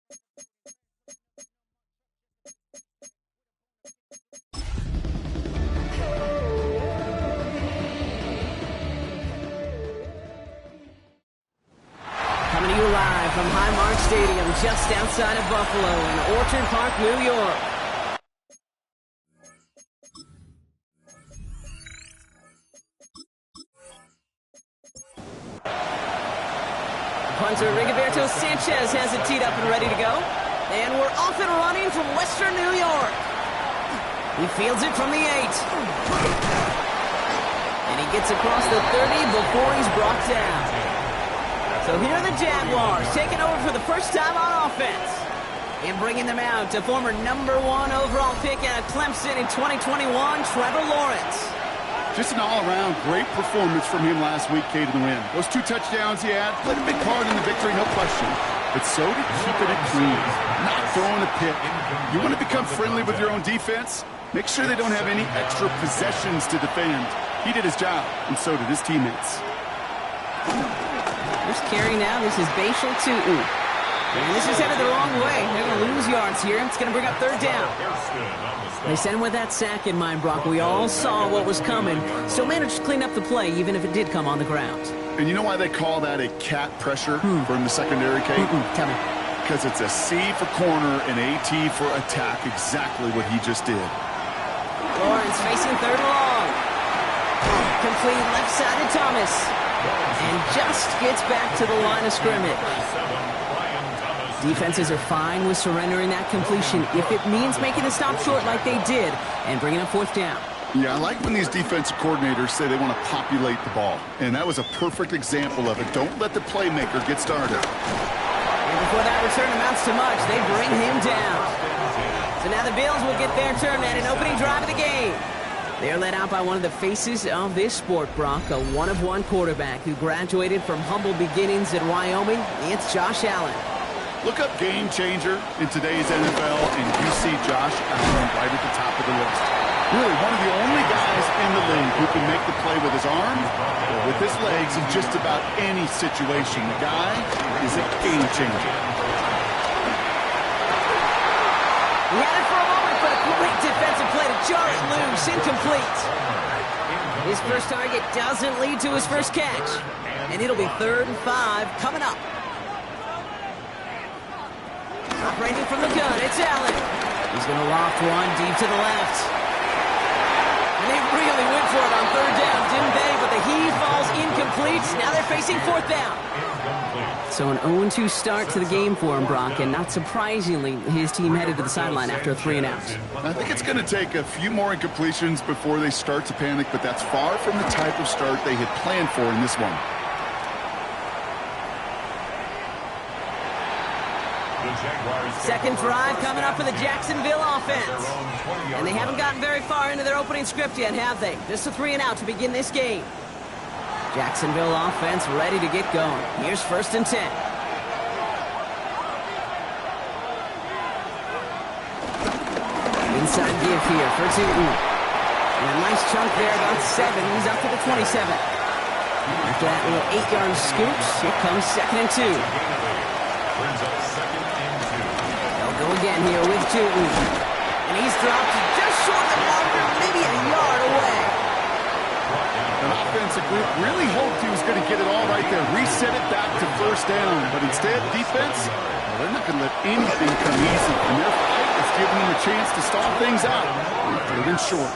Coming to you live from Highmark Stadium, just outside of Buffalo in Orchard Park, New York. Punter Rigoberto Sanchez has it teed up and ready to go. And we're off and running from Western New York. He fields it from the 8. And he gets across the 30 before he's brought down. So here are the Jaguars taking over for the first time on offense. And bringing them out to former #1 overall pick out of Clemson in 2021, Trevor Lawrence. Just an all-around great performance from him last week, Kate, in the win. Those 2 touchdowns he had played a big part in the victory, no question. But so did keeping it clean, not throwing a pick. You want to become friendly with your own defense? Make sure they don't have any extra possessions to defend. He did his job, and so did his teammates. First carry now, this is Bashal Tutin. And this is headed the wrong way. They're going to lose yards here. It's going to bring up 3rd down. They sent him with that sack in mind, Brock. We all saw what was coming. Still managed to clean up the play, even if it did come on the ground. And you know why they call that a cat pressure from the secondary, Kate? Tell me. Because it's a C for corner and AT for attack, exactly what he just did. Lawrence facing 3rd and long. Complete left side to Thomas. And just gets back to the line of scrimmage. Defenses are fine with surrendering that completion if it means making the stop short like they did and bringing up 4th down. Yeah, I like when these defensive coordinators say they want to populate the ball. And that was a perfect example of it. Don't let the playmaker get started. And before that return amounts to much, they bring him down. So now the Bills will get their turn at an opening drive of the game. They're led out by one of the faces of this sport, Brock, a one-of-one quarterback who graduated from humble beginnings in Wyoming. It's Josh Allen. Look up game changer in today's NFL, and you see Josh Allen right at the top of the list. Really one of the only guys in the league who can make the play with his arm or with his legs in just about any situation. The guy is a game changer. He had it for a moment, but a great defensive play to jar it loose, incomplete. His first target doesn't lead to his first catch, and it'll be 3rd and 5 coming up. Operating from the gun, it's Allen. He's going to loft one deep to the left. And they really went for it on 3rd down, didn't they? But the heave falls incomplete. Now they're facing 4th down. So an 0-2 start to the game for him, Brock, and not surprisingly, his team headed to the sideline after a 3-and-out. I think it's going to take a few more incompletions before they start to panic, but that's far from the type of start they had planned for in this one. Second drive coming up for the Jacksonville offense. And they haven't gotten very far into their opening script yet, have they? Just a 3-and-out to begin this game. Jacksonville offense ready to get going. Here's 1st and 10. Inside give here for Tutin. And a nice chunk there, about 7. He's up to the 27. After that little 8-yard scoop, here comes 2nd and 2. They'll go again here with Tutin. And he's dropped just short of the marker, maybe a yard away. An offensive group really hoped he was going to get it all right there, reset it back to 1st down. But instead, defense, well, they're not going to let anything come easy. And their fight is giving them a chance to stall things out. 3rd and short.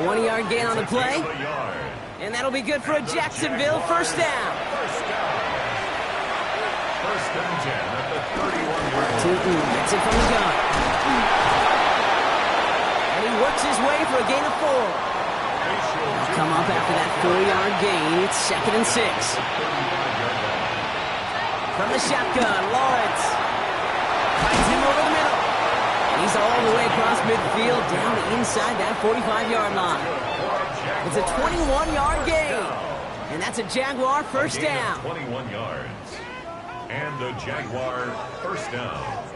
1-yard gain on the play. And that'll be good for a Jacksonville 1st down. First and 10 at the 31-yard line. Tutin gets it from the gun. And he works his way for a gain of 4. They'll come up after that 4-yard gain. It's 2nd and 6. From the shotgun, Lawrence finds him over the middle. He's all the way across midfield, down to inside that 45-yard line. It's a 21-yard gain. And that's a Jaguar 1st down. 21 yards. And the Jaguar 1st down.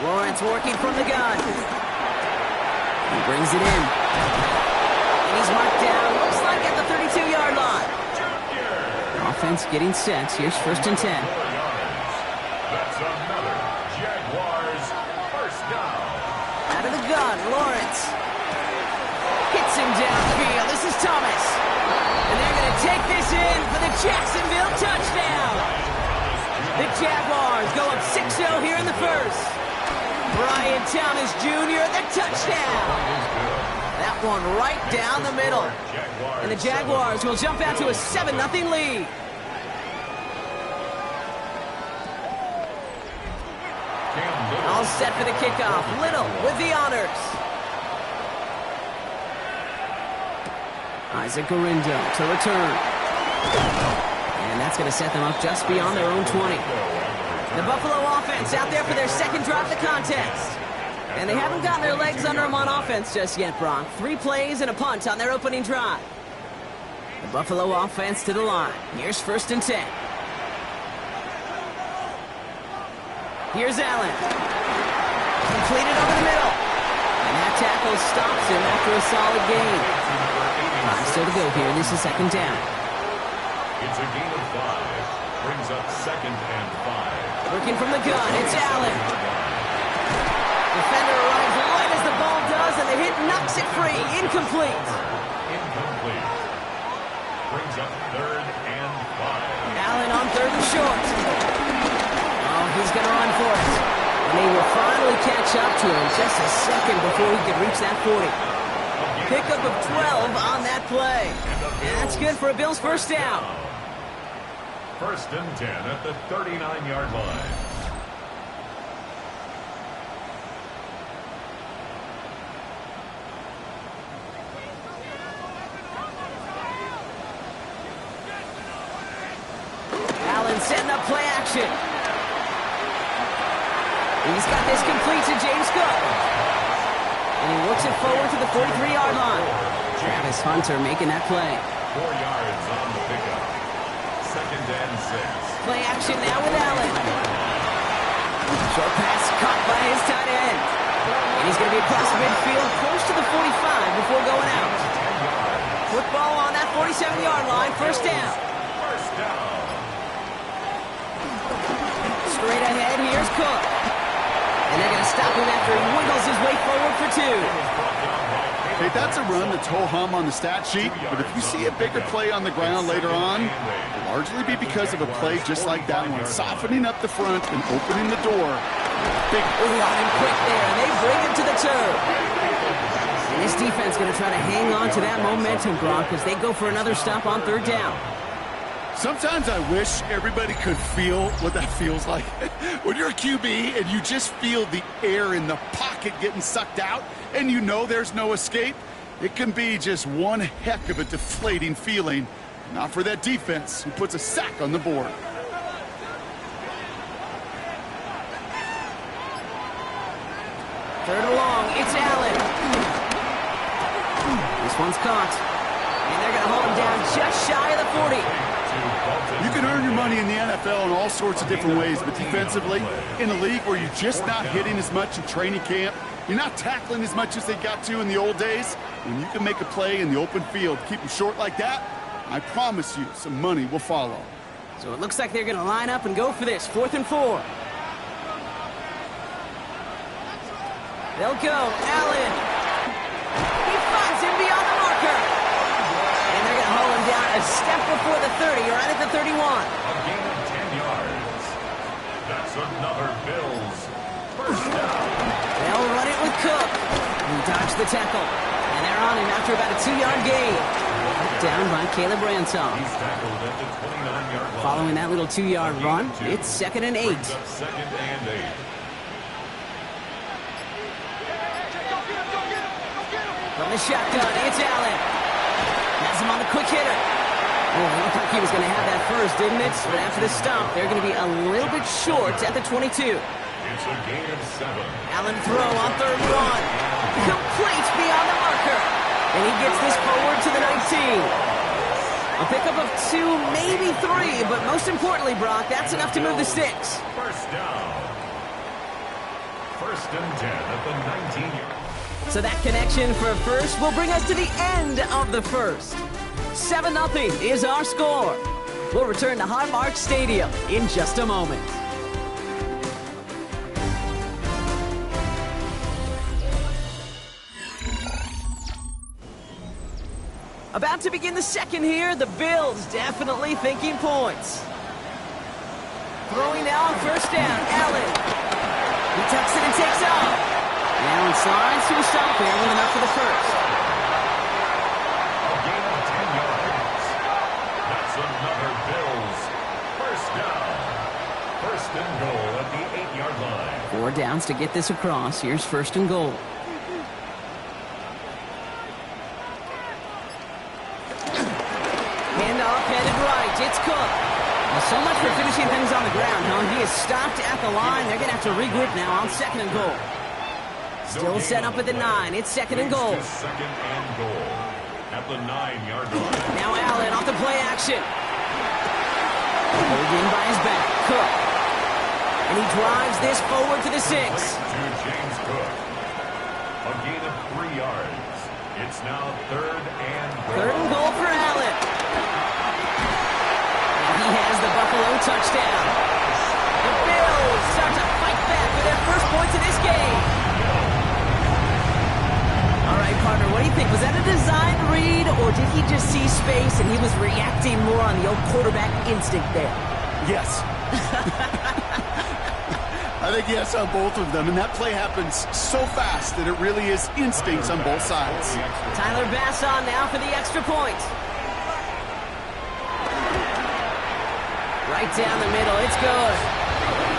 Lawrence working from the gun. He brings it in. And he's marked down, looks like at the 32-yard line. Offense getting set. Here's 1st and 10. That's another Jaguars first down. Out of the gun, Lawrence. Hits him downfield. This is Thomas. And they're going to take this in for the Jacksonville touchdown. The Jaguars go up 6-0 here in the first. Brian Thomas Jr., the touchdown. That one right down the middle. And the Jaguars will jump out to a 7-0 lead. All set for the kickoff. Little with the honors. Isaac Garindo to return. And that's going to set them up just beyond their own 20. The Buffalo offense out there for their second drive of the contest. And they haven't gotten their legs under them on offense just yet, Brock. 3 plays and a punt on their opening drive. The Buffalo offense to the line. Here's 1st and 10. Here's Allen. Completed over the middle. And that tackle stops him after a solid gain. 5 still to go here. This is 2nd down. It's a gain of 5. Brings up 2nd and 5. Looking from the gun. It's Allen. Defender arrives right as the ball does, and the hit knocks it free. Incomplete. Incomplete. Brings up 3rd and 5. Allen on 3rd and short. Oh, he's going to run for it. And they will finally catch up to him just a second before he could reach that 40. Pickup of 12 on that play. And that's good for a Bills first down. 1st and 10 at the 39-yard line. Allen setting up play action. He's got this complete to James Cook. And he works it forward to the 43-yard line. Travis Hunter making that play. 4 yards on the pickup. 2nd and 6. Play action now with Allen. Short pass caught by his tight end. And he's going to be across midfield close to the 45 before going out. Football on that 47-yard line. First down. First down. Straight ahead, here's Cook. And they're going to stop him after he wiggles his way forward for 2. Hey, that's a run that's ho-hum on the stat sheet, but if you see a bigger play on the ground later on, it'll largely be because of a play just like that one, softening up the front and opening the door. Big line quick there, and they bring him to the turf. And this defense going to try to hang on to that momentum, Brock, as they go for another stop on 3rd down. Sometimes I wish everybody could feel what that feels like. When you're a QB and you just feel the air in the pocket getting sucked out and you know there's no escape, it can be just one heck of a deflating feeling. Not for that defense who puts a sack on the board. Third and long, it's Allen. This one's caught. And they're going to hold him down just shy of the 40. You can earn your money in the NFL in all sorts of different ways, but defensively, in a league where you're just not hitting as much in training camp, you're not tackling as much as they got to in the old days, when you can make a play in the open field, keep them short like that, I promise you some money will follow. So it looks like they're going to line up and go for this. 4th and 4. They'll go. Allen. He finds him beyond the marker. And they're going to hold him down a step before the 30, right at the 31. A gain of 10 yards. That's another Bills first down. They'll run it with Cook. He dodged the tackle. And they're on him after about a 2-yard gain. Down by Caleb Ransom. He's tackled at the 29-yard line. Following that little 2-yard run, it's 2nd and 8. Brings up 2nd and 8. From the shotgun, it's Allen. Has him on the quick hitter. Oh, it looked like he was going to have that first, didn't it? But after the stop, they're going to be a little bit short at the 22. It's a gain of 7. Allen throw on 3rd and 1. Complete beyond the marker. And he gets this forward to the 19. A pickup of 2, maybe 3, but most importantly, Brock, that's enough to move the sticks. First down. First and 10 at the 19-yard. So that connection for first will bring us to the end of the first. 7-0 is our score. We'll return to Highmark Stadium in just a moment. About to begin the second here, the Bills definitely thinking points. Throwing now on first down, Allen. He tucks it and takes off. Allen slides to a stop there with enough for the first. A gain of 10 yards. That's another Bills first down. First and goal at the 8-yard line. 4 downs to get this across. Here's first and goal. Handoff headed right. It's Cook. Well, so much for finishing things on the ground, huh? He is stopped at the line. They're going to have to regroup now on second and goal. Still set up at the 9. It's second and goal. Second and goal at the 9-yard line. Now Allen off the play action. Pulled in by his back. Cook. And he drives this forward to the 6. To James Cook. A gain of 3 yards. It's now third and goal. Third and goal for Allen. And he has the Buffalo touchdown. The Bills start to fight back with their first points in this game. All right, partner, what do you think? Was that a design read, or did he just see space and he was reacting more on the old quarterback instinct there? Yes. I think yes on both of them, and that play happens so fast that it really is instincts on both sides. Tyler Bass on now for the extra point. Right down the middle, it's good.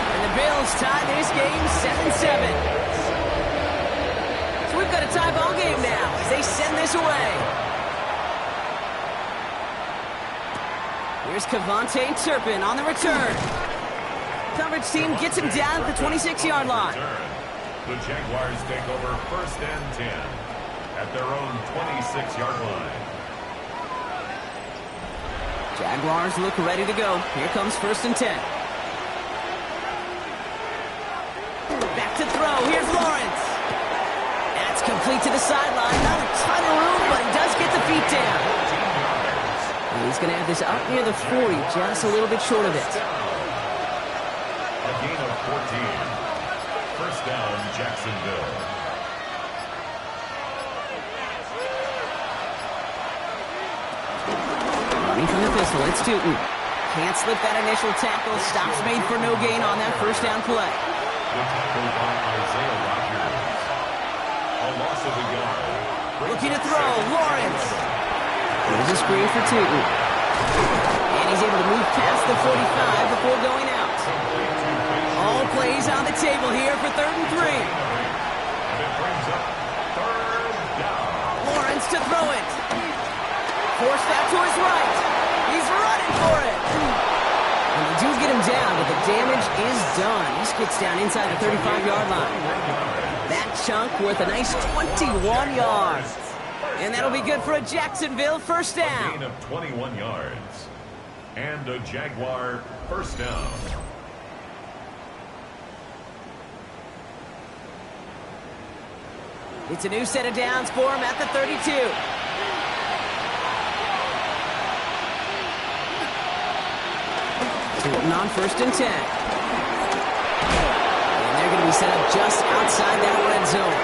And the Bills tie this game 7-7. So we've got a tie ball game now as they send this away. Here's Kevontae Turpin on the return. Coverage team gets him down at the 26-yard line. The Jaguars take over first and 10 at their own 26-yard line. Jaguars look ready to go. Here comes first and 10. Back to throw. Here's Lawrence. That's complete to the sideline. Not a ton of room, but he does get the feet down. And he's going to have this up near the 40, just a little bit short of it. A gain of 14. First down, Jacksonville. Running from the pistol, it's Tootin. Can't slip that initial tackle. Stops made for no gain on that first down play. The tackle by Isaiah Rodgers. A loss of a yard. Looking to throw, Lawrence. There's a screen for Tootin. And he's able to move past the 45 before going out. All plays on the table here for 3rd and 3. And it brings up third down. Lawrence to throw it. Forced that to his right. He's running for it. And they do get him down, but the damage is done. He gets down inside the 35-yard line. That chunk worth a nice 21 yards. And that'll be good for a Jacksonville first A down. gain of 21 yards. And a Jaguar first down. It's a new set of downs for him at the 32. Tootin on first and 10. And they're going to be set up just outside that red zone.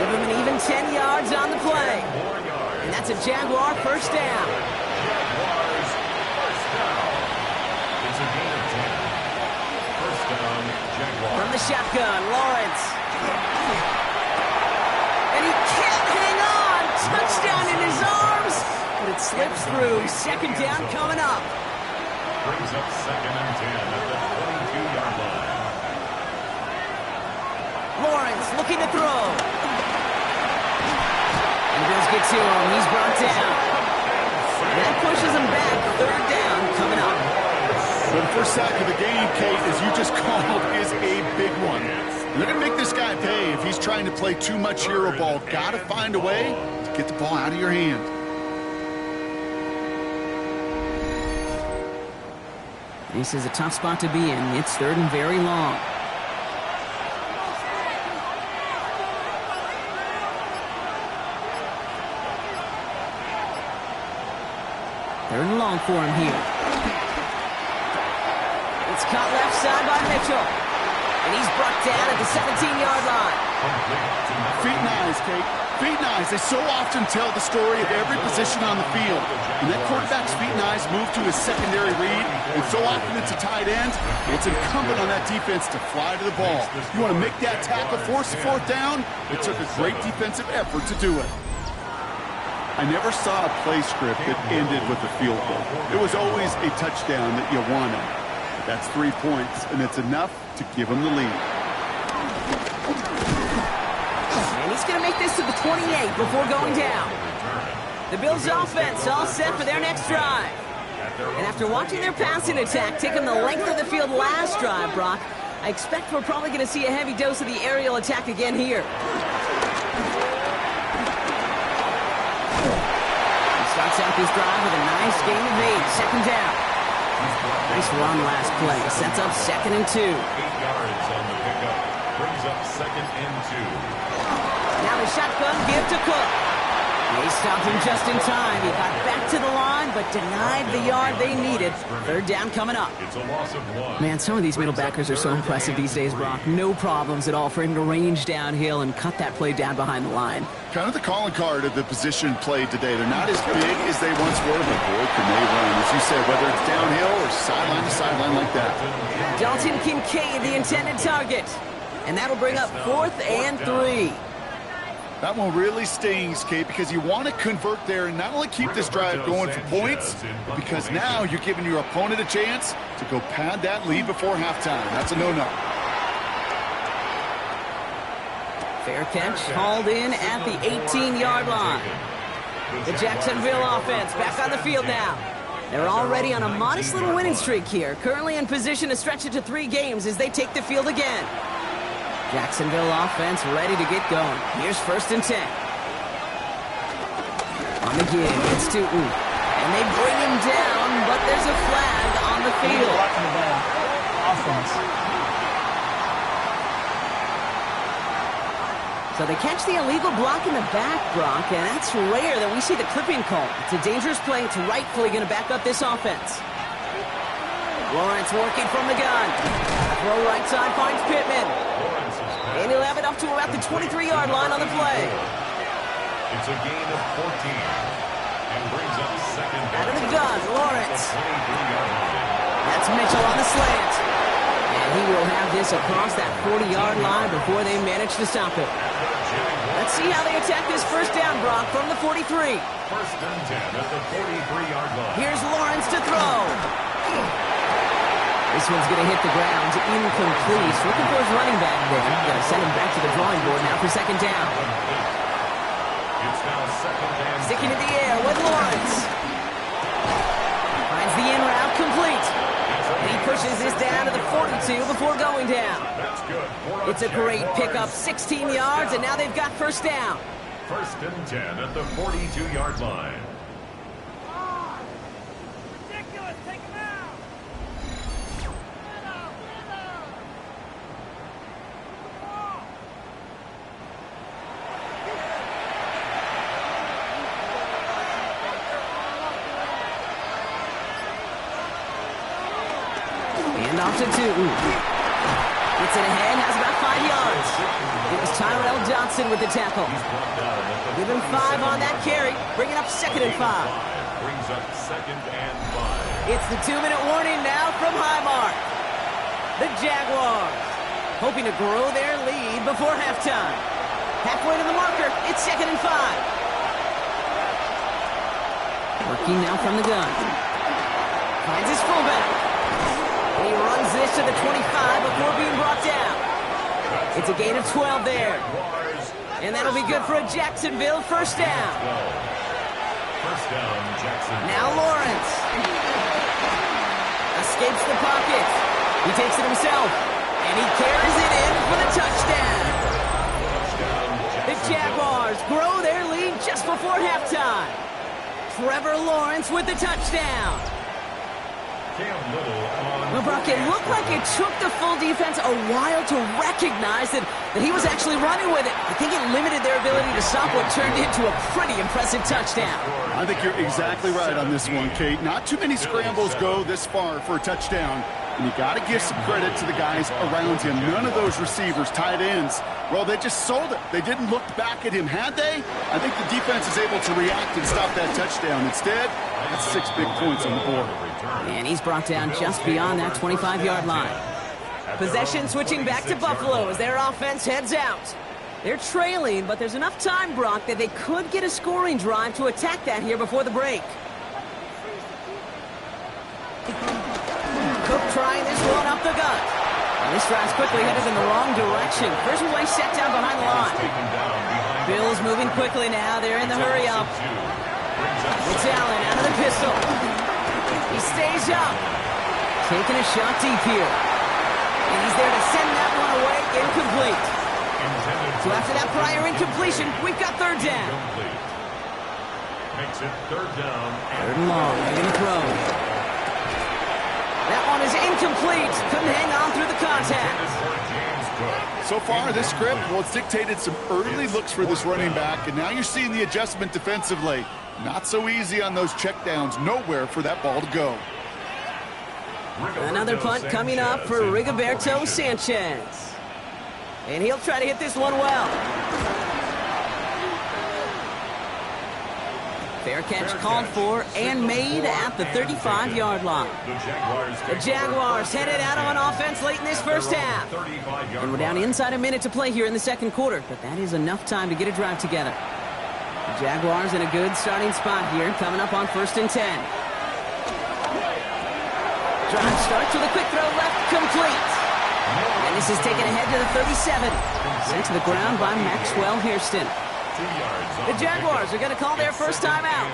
Give him an even 10 yards on the play. And that's a Jaguar first down. Jaguars first down. It's a gain of 10. First down, Jaguars. From the shotgun, Lawrence. And he can't hang on. Touchdown in his arms. But it slips through. Second down coming up. Brings up second and 10 at the 22-yard line. Lawrence looking to throw. And the Bills get to him. He's brought down. That pushes him back. Third down coming up. Well, the first sack of the game, Kate, as you just called, is a big one. They're going to make this guy pay if he's trying to play too much hero ball. Got to find a way to get the ball out of your hand. This is a tough spot to be in. It's third and very long. Third and long for him here. It's caught left side by Mitchell. And he's brought down at the 17-yard line. Feet and eyes, Kate. Feet and eyes. They so often tell the story of every position on the field. When that quarterback's feet and eyes move to his secondary read, and so often it's a tight end, it's incumbent on that defense to fly to the ball. You want to make that tackle, force the fourth down? It took a great defensive effort to do it. I never saw a play script that ended with a field goal. It was always a touchdown that you wanted. That's 3 points, and it's enough to give him the lead. And he's going to make this to the 28 before going down. The Bills' offense all set for their next drive. And after watching their passing attack take them the length of the field last drive, Brock, I expect we're probably going to see a heavy dose of the aerial attack again here. He starts out this drive with a nice gain of 8, second down. Nice run last play. Sets up 2nd and 2. 8 yards on the pickup. Brings up 2nd and 2. Now the shotgun give to Cook. They stopped him just in time. He got back to the line, but denied the yard they needed. Third down coming up. It's a loss of 1. Man, some of these middle backers are so impressive these days, Brock. No problems at all for him to range downhill and cut that play down behind the line. Kind of the calling card of the position played today. They're not as big as they once were, but boy, can they run. As you said, whether it's downhill or sideline to sideline like that. Dalton Kincaid, the intended target. And that'll bring up 4th and 3. That one really stings, Kate, because you want to convert there and not only keep this drive going for points, but because now you're giving your opponent a chance to go pad that lead before halftime. That's a no-no. Fair catch, hauled in at the 18-yard line. The Jacksonville offense back on the field now. They're already on a modest little winning streak here, currently in position to stretch it to 3 games as they take the field again. Jacksonville offense ready to get going. Here's 1st and 10. On the give, it's Tootin. And they bring him down, but there's a flag on the field. So they catch the illegal block in the back, Brock, and that's rare that we see the clipping call. It's a dangerous play. It's rightfully going to back up this offense. Lawrence working from the gun. Throw right side finds Pittman. And he'll have it up to about the 23-yard line on the play. It's a gain of 14. And brings up 2nd down. Out of the gun, Lawrence. 23-yard line. That's Mitchell on the slant. And he will have this across that 40-yard line before they manage to stop it. Let's see how they attack this 1st down, Brock, from the 43. 1st and 10 at the 43-yard line. Here's Lawrence to throw. This one's going to hit the ground. Incomplete. Looking for his running back there. Going to send him back to the drawing board now for 2nd down. It's now 2nd and 10. Sticking in the air with Lawrence. Finds the in route complete. And he pushes this down to the 42 before going down. That's good. It's a great pickup. 16 yards, and now they've got 1st down. 1st and 10 at the 42-yard line. And off to Tootin. Gets it ahead, has about 5 yards. It was Tyrell Johnson with the tackle. Give him 5 on that carry, bringing up 2nd and 5. Brings up 2nd and 5. It's the 2-minute warning now from Highmark. The Jaguars hoping to grow their lead before halftime. Halfway to the marker, it's 2nd and 5. Working now from the gun. Finds his fullback. And he runs this to the 25 before being brought down. It's a gain of 12 there. And that'll be good for a Jacksonville 1st down. 1st down, Jacksonville. Now Lawrence. Escapes the pocket. He takes it himself. And he carries it in for the touchdown. The Jaguars grow their lead just before halftime. Trevor Lawrence with the touchdown. Well, Brock, it looked like it took the full defense a while to recognize that he was actually running with it. I think it limited their ability to stop what turned into a pretty impressive touchdown. I think you're exactly right on this one, Kate. Not too many scrambles go this far for a touchdown. And you got to give some credit to the guys around him. None of those receivers, tight ends, well, they just sold it. They didn't look back at him, had they? I think the defense is able to react and stop that touchdown. Instead, that's 6 big points on the board. And he's brought down just beyond that 25-yard line. Possession switching back to Buffalo as their offense heads out. They're trailing, but there's enough time, Brock, that they could get a scoring drive to attack that here before the break. Cook trying this one up the gut. And this drive's quickly headed in the wrong direction. First play set down behind the line. Bills moving quickly now. They're in the hurry up. It's Allen out of the pistol. He stays up. Taking a shot deep here. And he's there to send that one away. Incomplete. So after that prior incompletion, we've got third down. Makes it third down. Third and long. They're going to throw. That one is incomplete. Couldn't hang on through the contact. So far, this script, well, it's dictated some early looks for this running back, and now you're seeing the adjustment defensively. Not so easy on those checkdowns. Nowhere for that ball to go. Another punt coming up for Rigoberto Sanchez. And he'll try to hit this one well. Fair catch called for and made at the 35-yard line. The Jaguars headed out on offense late in this first half. And we're down inside a minute to play here in the second quarter, but that is enough time to get a drive together. The Jaguars in a good starting spot here, coming up on 1st and 10. Drive starts with a quick throw left, complete. And this is taken ahead to the 37. Sent to the ground by Maxwell Hairston. The Jaguars are going to call their first time out.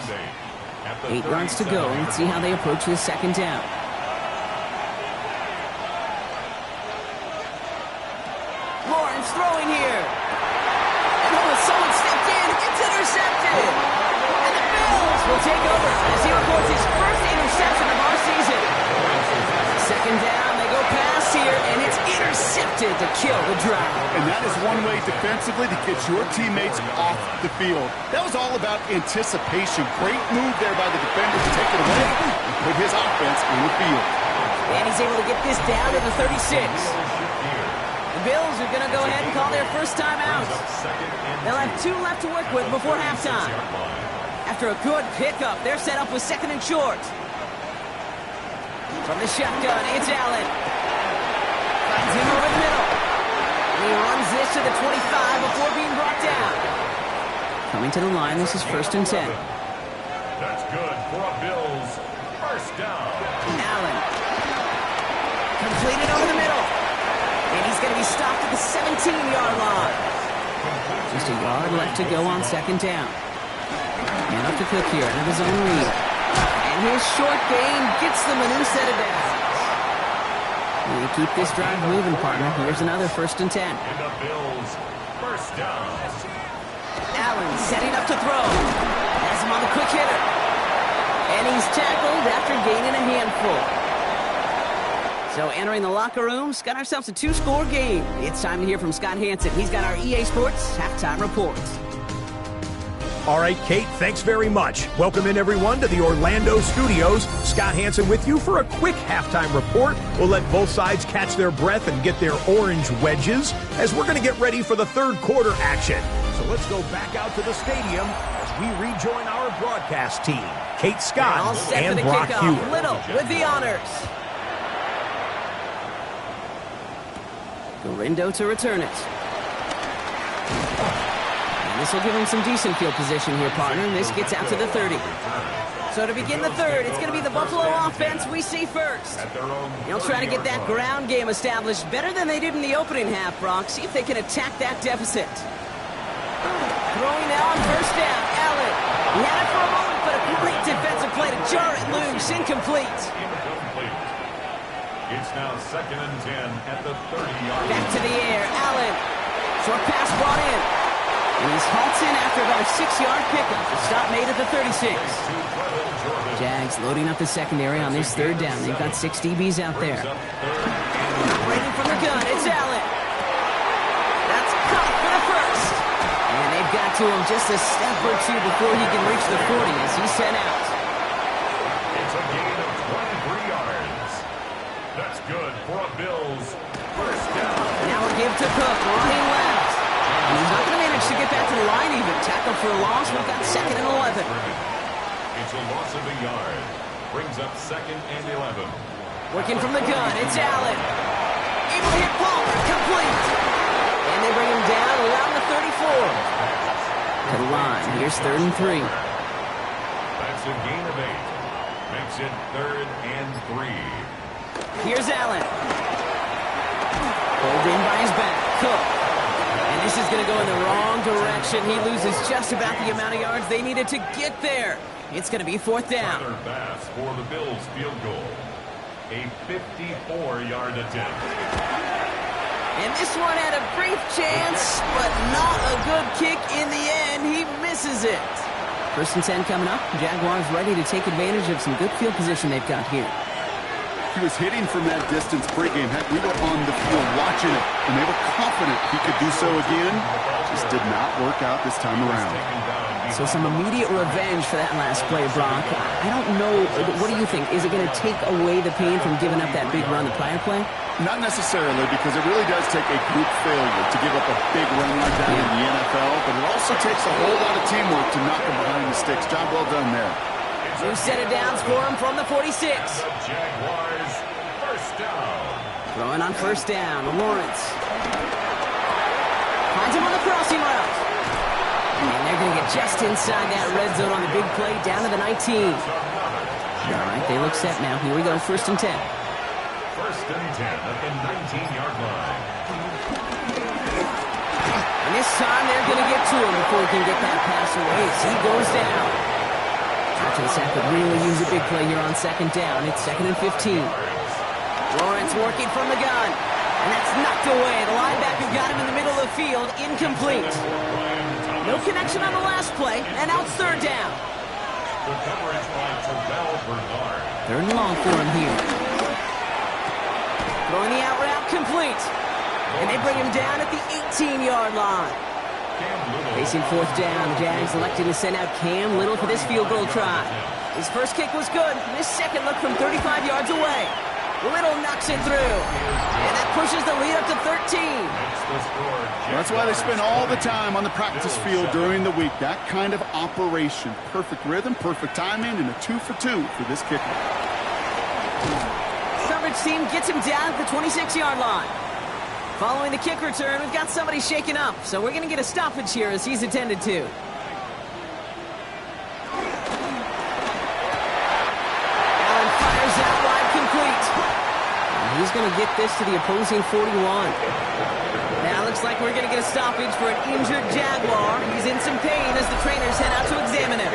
8 yards to go. Let's see how they approach this second down. Lawrence throwing here. And someone stepped in. It's intercepted. And the Bills will take over as he records his first interception of our season. Second down, they go pass here, and it's intercepted to kill the drive. And that is one way defensively to get your teammates off the field. That was all about anticipation. Great move there by the defender to take it away and put his offense on the field. And he's able to get this down to the 36. The Bills are going to go ahead and call their first time out. They'll have 2 left to work with before halftime. After a good pickup, they're set up with 2nd and short. From the shotgun, it's Allen. Finds him over the middle. And he runs this to the 25 before being brought down. Coming to the line, this is 1st and 10. That's good for a Bills first down. Allen. Completed over the middle. And he's going to be stopped at the 17-yard line. Just a yard left to go on 2nd down. And up to Cook here out of his own read. And his short gain gets them a new set of downs. You keep this drive moving, partner. Here's another 1st and 10. And the Bills first down. Allen setting up to throw. Has him on the quick hitter. And he's tackled after gaining a handful. So entering the locker room, got ourselves a 2-score game. It's time to hear from Scott Hansen. He's got our EA Sports halftime report. All right, Kate, thanks very much. Welcome in, everyone, to the Orlando studios. Scott Hansen with you for a quick halftime report. We'll let both sides catch their breath and get their orange wedges as we're going to get ready for the third quarter action. So let's go back out to the stadium as we rejoin our broadcast team. Kate Scott all set and for the Brock kickoff. Hewitt. Little with the honors. Gorindo to return it. And this will give him some decent field position here, partner. This gets out to the 30. So to begin the third, it's going to be the Buffalo offense we see first. They'll try to get that ground game established better than they did in the opening half, Brock. See if they can attack that deficit. Throwing now on 1st down, Allen. He had it for a moment, but a great defensive play to jar it loose. Incomplete. It's now 2nd and 10 at the 30-yard line. Back to the air, Allen. Short pass brought in. And he's halts in after about a 6-yard pickup. The stop made at the 36. Jags loading up the secondary on this third down. They've got 6 DBs out there. Operating from the gun, it's Allen. That's caught for the first. And they've got to him just a step or two before he can reach the 40 as he's sent out. It's a gain of 23 yards. That's good for a Bills first down. Now a give to Cook, running left. And he's not going to manage to get back to the line even. Tackle for a loss. We've got 2nd and 11. It's a loss of a yard. Brings up 2nd and 11. Working from the gun, it's Allen. Able to hit Palmer, complete. And they bring him down around the 34. To the line, here's 3rd and 3. That's a gain of 8. Makes it 3rd and 3. Here's Allen. Pulled in by his back, Cook. And this is going to go in the wrong direction. He loses just about the amount of yards they needed to get there. It's going to be 4th down. Tyler Bass for the Bills field goal. A 54-yard attempt. And this one had a brief chance, but not a good kick in the end. He misses it. 1st and 10 coming up. Jaguars ready to take advantage of some good field position they've got here. He was hitting from that distance pregame. Heck, we were on the field watching it, and they were confident he could do so again. Just did not work out this time around. So some immediate revenge for that last play, Brock. I don't know. What do you think? Is it going to take away the pain from giving up that big run the prior play? Not necessarily, because it really does take a group failure to give up a big run like that in the NFL, but it also takes a whole lot of teamwork to knock him behind the sticks. Job well done there. 2 set it downs for him from the 46. Jaguars first down. Throwing on 1st down, Lawrence. Finds him on the crossing route. And they're going to get just inside that red zone on the big play, down to the 19. All right, they look set now. Here we go, 1st and 10. 1st and 10 at the 19-yard line. And this time they're going to get to him before he can get that pass away as he goes down. After the sack could really use a big play here on 2nd down. It's 2nd and 15. Lawrence working from the gun. And that's knocked away. The linebacker got him in the middle of the field. Incomplete. No connection on the last play. And now it's 3rd down. The coverage by Terrell Bernard. 3rd and long for him here. Throwing the out route complete. And they bring him down at the 18-yard line. Facing 4th down, the Jags electing to send out Cam Little for this field goal try. His first kick was good. His second look from 35 yards away. Little knocks it through. And that pushes the lead up to 13. That's why they spend all the time on the practice field during the week. That kind of operation. Perfect rhythm, perfect timing, and a 2 for 2 for this kicker. Coverage team gets him down at the 26-yard line. Following the kick return, we've got somebody shaken up, so we're going to get a stoppage here as he's attended to. Allen fires out wide complete. And he's going to get this to the opposing 41. Now it looks like we're going to get a stoppage for an injured Jaguar. He's in some pain as the trainers head out to examine him.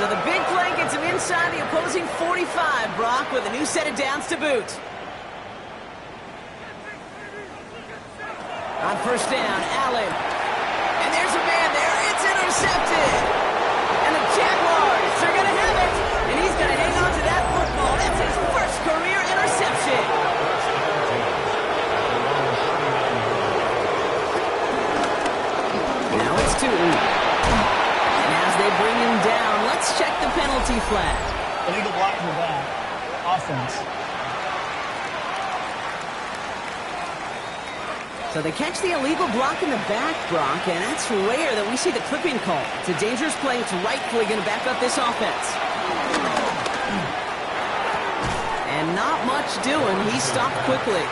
So the big play gets him inside the opposing 45, Brock, with a new set of downs to boot. On 1st down, Allen. And there's a man there. It's intercepted. And the Jaguars are going to have it. And he's going to hang on to that football. That's his first career interception. Now it's 2. And as they bring him down, let's check the penalty flag. Illegal block in the back. Offense. So they catch the illegal block in the back, Brock, and that's rare that we see the clipping call. It's a dangerous play. It's rightfully going to back up this offense. And not much doing. He stopped quickly.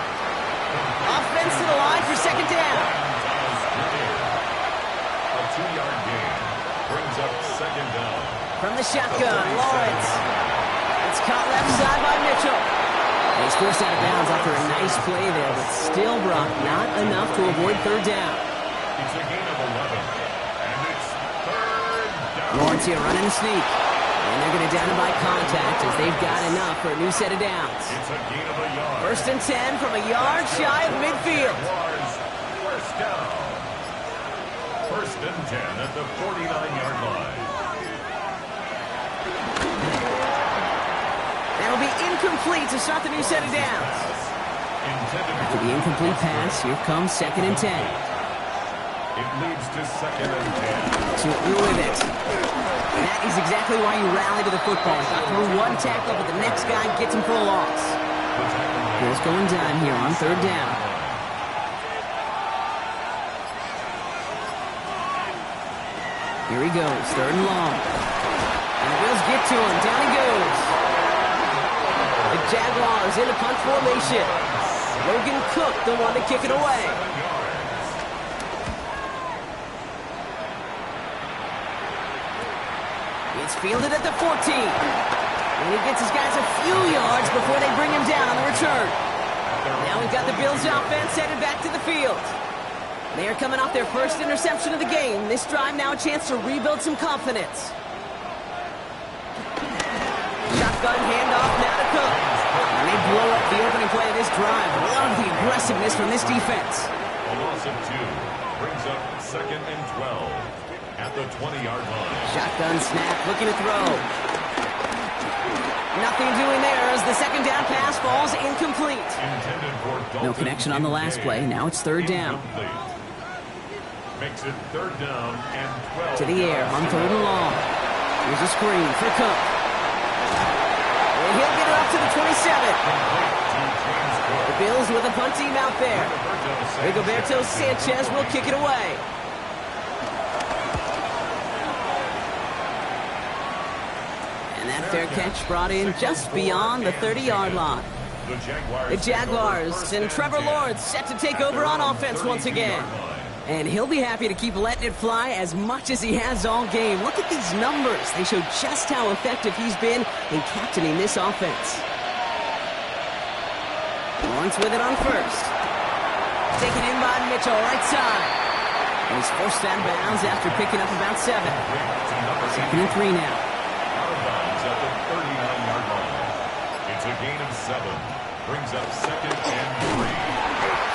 Offense to the line for 2nd down. A 2-yard gain brings up 2nd down. From the shotgun, Lawrence. It's caught left side by Mitchell. He's forced out of bounds after a nice play there, but still, Brock, not enough to avoid 3rd down. It's a gain of 11, and it's 3rd down. Lawrence here running a sneak. And they're going to down him by contact as they've got enough for a new set of downs. It's a gain of a yard. 1st and 10 from a yard shy of midfield. Jaguars first down. First and 10 at the 49-yard line. That'll be incomplete to start the new set of downs. After the incomplete pass, here comes 2nd and 10. It leads to 2nd and 10. So you're with it. And that is exactly why you rally to the football. Got through one tackle, but the next guy gets him for a loss. Here's going down here on 3rd down. Here he goes, 3rd and long. And the Bills get to him. Down he goes. The Jaguars in the punt formation. Logan Cook, the one to kick it away. It's fielded at the 14. And he gets his guys a few yards before they bring him down on the return. Now we've got the Bills offense headed back to the field. They are coming off their first interception of the game. This drive now a chance to rebuild some confidence. Shotgun handoff now to Cook. And they blow up the opening play of this drive. Love the aggressiveness from this defense. A loss of 2 brings up 2nd and 12 at the 20-yard line. Shotgun snap, looking to throw. Nothing doing there as the 2nd down pass falls incomplete. No connection on the last play. Now it's 3rd down. Makes it 3rd down and 12. To the air on 3rd and long. Here's a screen for Cook. And he'll get it up to the 27. The Bills with a punt team out there. Rigoberto Sanchez will kick it away. And that fair catch brought in just beyond the 30-yard line. The Jaguars and Trevor Lawrence set to take over on offense once again. And he'll be happy to keep letting it fly as much as he has all game. Look at these numbers. They show just how effective he's been in captaining this offense. Lawrence with it on 1st. Taken in by Mitchell, right side. And he's forced out of bounds after picking up about 7. 2nd and 3 now. Out of bounds at the 39-yard line. It's a gain of 7. Brings up 2nd and 3.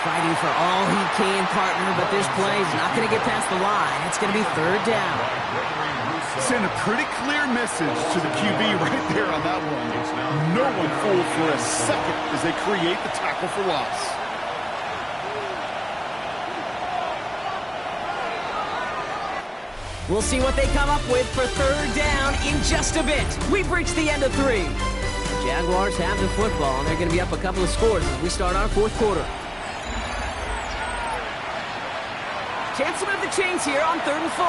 Fighting for all he can, partner, but this play is not going to get past the line. It's going to be 3rd down. Send a pretty clear message to the QB right there on that one. No one fooled for a second as they create the tackle for loss. We'll see what they come up with for 3rd down in just a bit. We've reached the end of 3. The Jaguars have the football, and they're going to be up a couple of scores as we start our 4th quarter. Chance to move the chains here on 3rd and 4.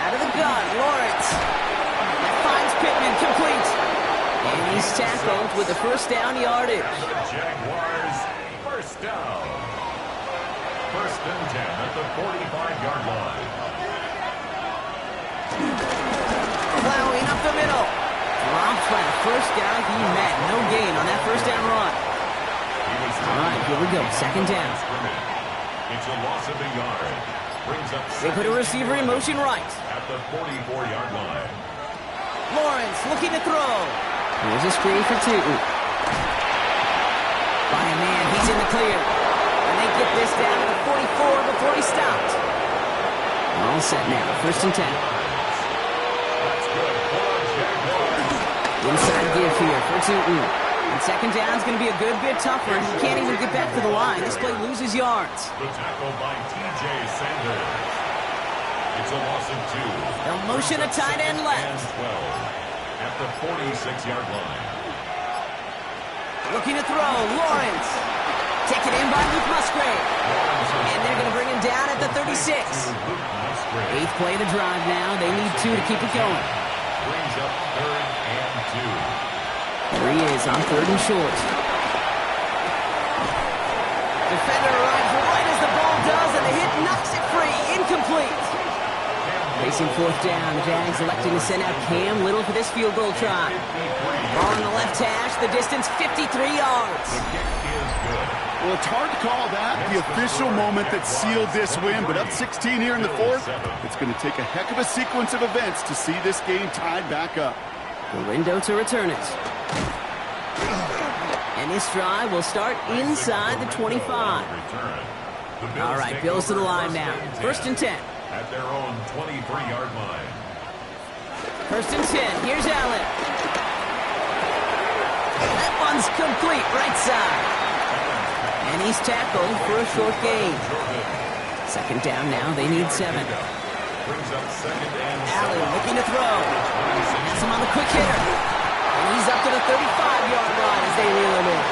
Out of the gun, Lawrence. That finds Pittman complete. And he's tackled with the 1st down yardage. Jaguars, 1st down. 1st and 10 at the 45-yard line. Plowing up the middle. Dropped by the first guy he met. No gain on that 1st down run. All right, here we go. 2nd down. It's a loss of a yard. Brings up They put a receiver in motion right. at the 44-yard line. Lawrence looking to throw. Here's a screen for 2. By a man, he's in the clear. And they get this down to the 44 before he stopped. All set now. 1st and 10. That's good for Jaguars. Inside give here for 2. And 2nd down is going to be a good bit tougher. He can't even get back to the line. This play loses yards. The tackle by T.J. Sanders. It's a loss of 2. They'll motion a tight end left. 12 at the 46-yard line. Looking to throw. Lawrence. Taken in by Luke Musgrave. And they're going to bring him down at the 36. 8th play of the drive now. They need 2 to keep it going. Brings up 3rd and 2. There he is on 3rd and short. Defender arrives right as the ball does, and the hit knocks it free. Incomplete. Facing 4th down, Jags electing to send out Cam Little for this field goal try. Ball on the left hash, the distance 53 yards. Well, it's hard to call that the official moment that sealed this win, but up 16 here in the 4th, it's going to take a heck of a sequence of events to see this game tied back up. The window to return it. And this drive will start inside the 25. All right, Bills to the line now. First and 10. At their own 23-yard line. First and 10. Here's Allen. That one's complete, right side. And he's tackled for a short gain. Second down now. They need 7. Brings up second and Allen looking to throw. Has him on the quick hitter. And he's up to the 35-yard line as they reel him in.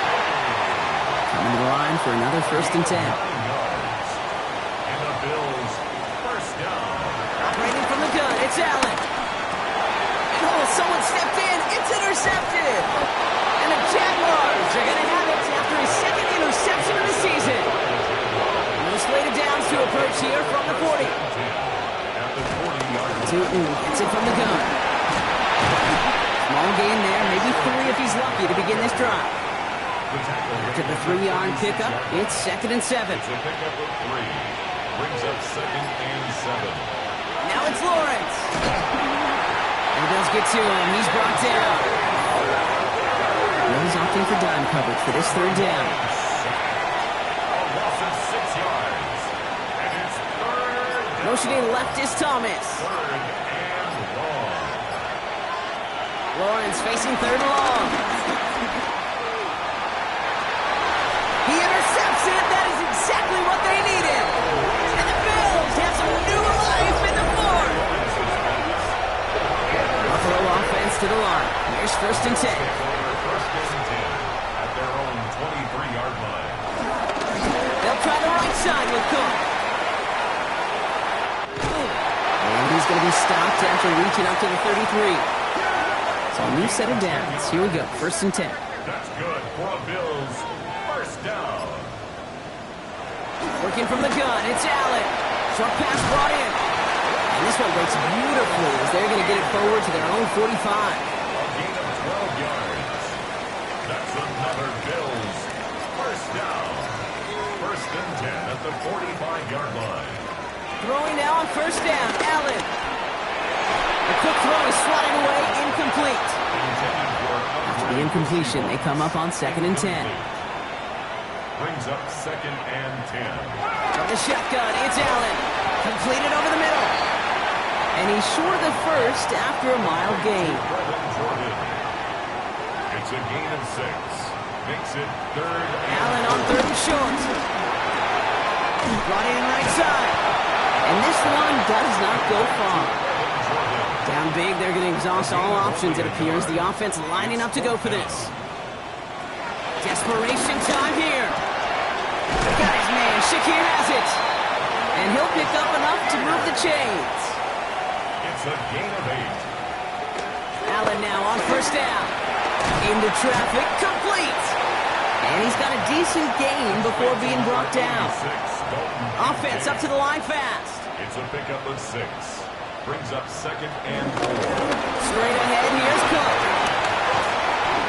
Coming to the line for another first and 10. And the Bills first down. Operating from the gun, it's Allen. And oh, someone stepped in. It's intercepted. And the Jaguars are going to have it after his second interception of the season. No slated downs to approach here from the 40. At the 40-yard line. Tootin gets it from the gun. Small gain there, maybe 3 if he's lucky to begin this drive. To the 3-yard pickup, it's second and 7. It's a pickup of 3. Brings up second and 7. Now it's Lawrence. And the Bills get to him. He's brought down. Bills opting for dime coverage for this third down. A loss of 6 yards. And it's third down. Motioning left is Thomas. Third and long. Lawrence facing third and long. He intercepts it. That is exactly what they needed. And the Bills have some new life in the fourth. Buffalo offense to the line. Here's first and 10. First and 10 at their own 23-yard line. They'll try the right side with Cook. And he's going to be stopped after reaching up to the 33. So a new set of downs. Here we go. First and 10. That's good for a Bills first down. Working from the gun, it's Allen. Short pass brought in. And this one breaks beautifully as they're going to get it forward to their own 45. A gain of 12 yards. That's another Bills first down. First and 10 at the 45-yard line. Throwing now on first down, Allen. The quick throw is swatted away, incomplete. After the incompletion, they come up on second and 10. Brings up second and 10. From the shotgun, it's Allen. Completed over the middle. And he's short of the first after a mild gain. Jordan. It's a gain of 6. Makes it third and Allen on third and short. Brought in right side. And this one does not go far. Down big, they're going to exhaust all options, it appears. The offense lining up to go for this. Desperation time here. Got his man. Shakir has it. And he'll pick up enough to move the chains. it's a gain of 8. Allen now on first down. Into traffic, complete. And he's got a decent gain before being brought down. Offense up to the line fast. It's a pickup of 6. Brings up second and 4. Straight ahead, here's Cook.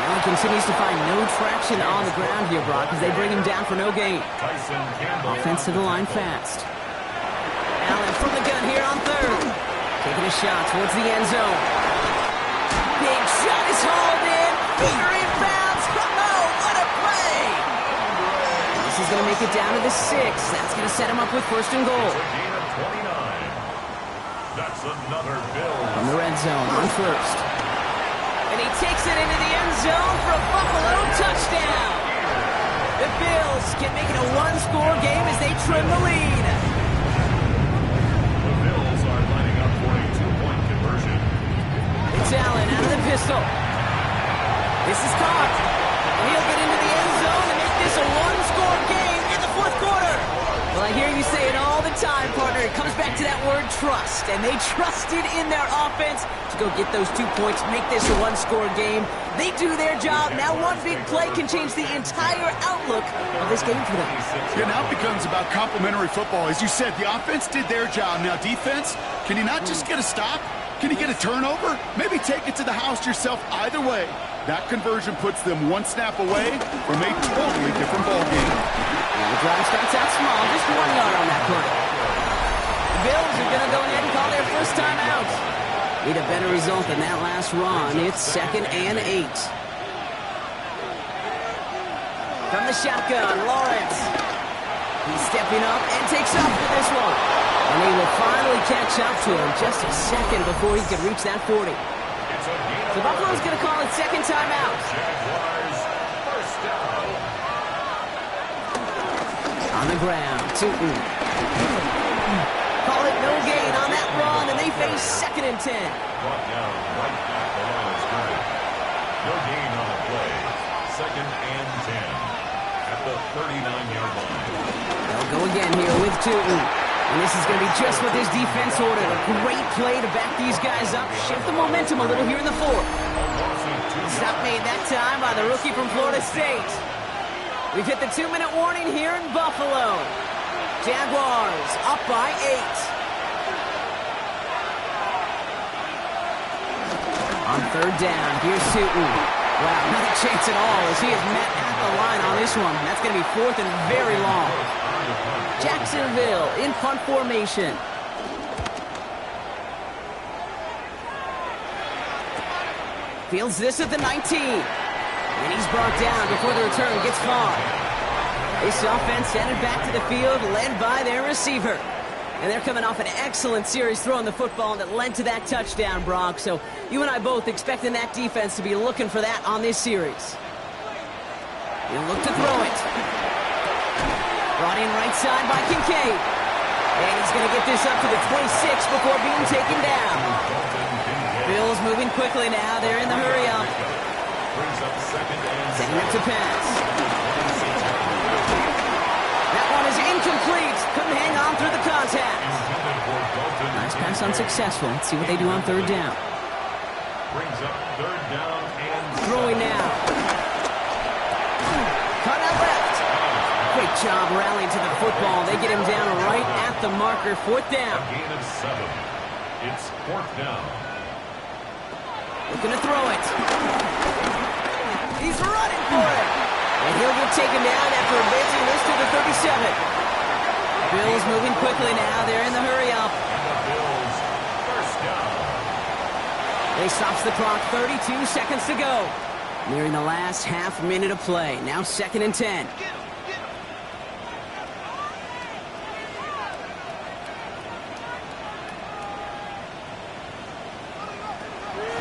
Allen continues to find no traction on the ground here, Brock, as they bring him down for no gain. Tyson Campbell. Offense to the line fast. Allen from the gun here on third. Taking a shot towards the end zone. Big shot is hauled in. Finger inbounds. Oh, what a play! This is going to make it down to the 6. That's going to set him up with first and goal. It's a gain of 29. That's another Bills. From the red zone on first. And he takes it into the end zone for a Buffalo touchdown. The Bills can make it a one-score game as they trim the lead. The Bills are lining up for a 2-point conversion. It's Allen out of the pistol. This is caught. And he'll get into the end zone and make this a one-score game in the fourth quarter. Well, I hear you say it all the time, partner. It comes back to that word trust. And they trusted in their offense to go get those 2 points, make this a one-score game. They do their job. Now one big play can change the entire outlook of this game for them. Yeah, now it becomes about complementary football. As you said, the offense did their job. Now defense, can you not just get a stop? Can you get a turnover? Maybe take it to the house yourself. Either way, that conversion puts them one snap away from a totally different ball game. And the drive starts out small, just 1 yard on that play. The Bills are going to go ahead and call their first time out. Need a better result than that last run. It's second and 8. From the shotgun, Lawrence. He's stepping up and takes off for this one. And he will finally catch up to him just a second before he can reach that 40. So Buffalo's going to call it second timeout. Jaguars, first down. On the ground, Tootin. Call it no gain on that run, and they face second and 10. Brought down right at the line of scrimmage. No gain on the play. Second and 10 at the 39-yard line. They'll go again here with Tootin. And this is going to be just what this defense ordered. A great play to back these guys up, shift the momentum a little here in the fourth. Stop made that time by the rookie from Florida State. We've hit the 2-minute warning here in Buffalo. Jaguars up by 8. On third down, here's Tootin. Wow, not a chance at all as he is met at the line on this one. That's going to be fourth and very long. Jacksonville in punt formation. Fields this at the 19. And he's brought down before the return gets far. This offense headed back to the field, led by their receiver. And they're coming off an excellent series throwing the football that led to that touchdown, Brock. So you and I both expecting that defense to be looking for that on this series. He'll look to throw it. Brought in right side by Kincaid. And he's going to get this up to the 26 before being taken down. Bills moving quickly now. They're in the hurry-up. Setting up to pass. That one is incomplete. Couldn't hang on through the contact. Nice pass unsuccessful. Let's see what they do on third down. Brings up third down and Throwing now. Cut out left. Great job rallying to the football. They get him down right at the marker. Fourth down. a gain of 7. It's fourth down. Looking to throw it. He's running for it. And he'll get taken down after advancing this to the 37. Bills moving quickly now. They're in the hurry-up. And the Bills, first down. They stops the clock. 32 seconds to go. Nearing the last half minute of play. Now second and 10.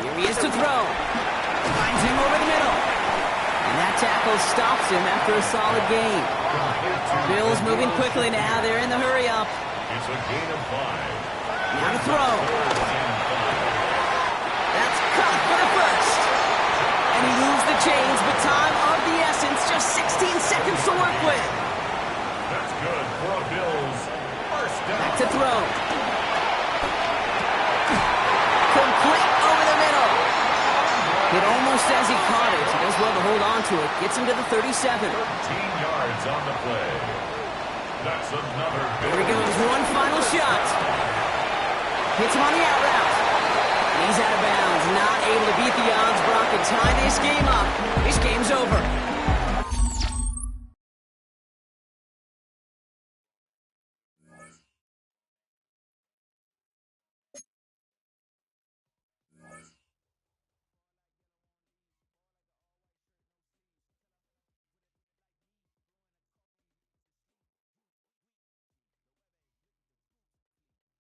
Here he is to throw. Finds him over the middle. And that tackle stops him after a solid gain. Bills moving quickly now. They're in the hurry-up. It's a gain of 5. Now to throw. That's caught for the first. And he moves the chains, but time of the essence. Just 16 seconds to work with. That's good for a Bills. First down. Back to throw. Complete over the middle. Hit almost as he caught it. He does well to hold on to it. Gets him to the 37. 13 yards on the play. That's another Here he Bills. goes. One final shot. Hits him on the out route. He's out of bounds. Not able to beat the odds, Brock, and tie this game